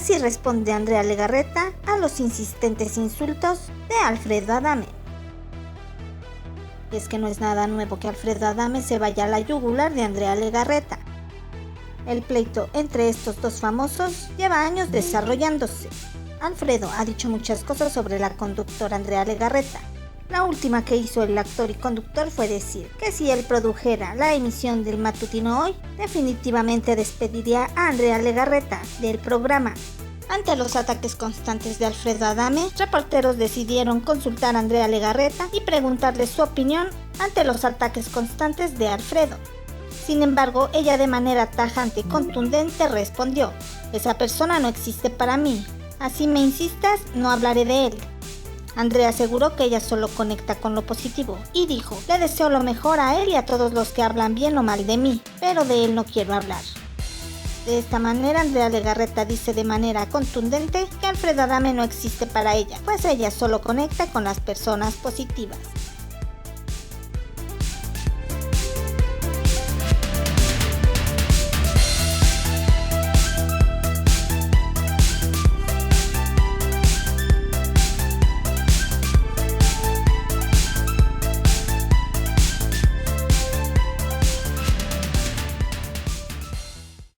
Así responde Andrea Legarreta a los insistentes insultos de Alfredo Adame. Y es que no es nada nuevo que Alfredo Adame se vaya a la yugular de Andrea Legarreta. El pleito entre estos dos famosos lleva años desarrollándose. Alfredo ha dicho muchas cosas sobre la conductora Andrea Legarreta. La última que hizo el actor y conductor fue decir que si él produjera la emisión del matutino hoy, definitivamente despediría a Andrea Legarreta del programa. Ante los ataques constantes de Alfredo Adame, reporteros decidieron consultar a Andrea Legarreta y preguntarle su opinión ante los ataques constantes de Alfredo. Sin embargo, ella de manera tajante y contundente respondió: "Esa persona no existe para mí. Así me insistas, no hablaré de él". Andrea aseguró que ella solo conecta con lo positivo y dijo: "Le deseo lo mejor a él y a todos los que hablan bien o mal de mí, pero de él no quiero hablar". De esta manera, Andrea Legarreta dice de manera contundente que Alfredo Adame no existe para ella, pues ella solo conecta con las personas positivas.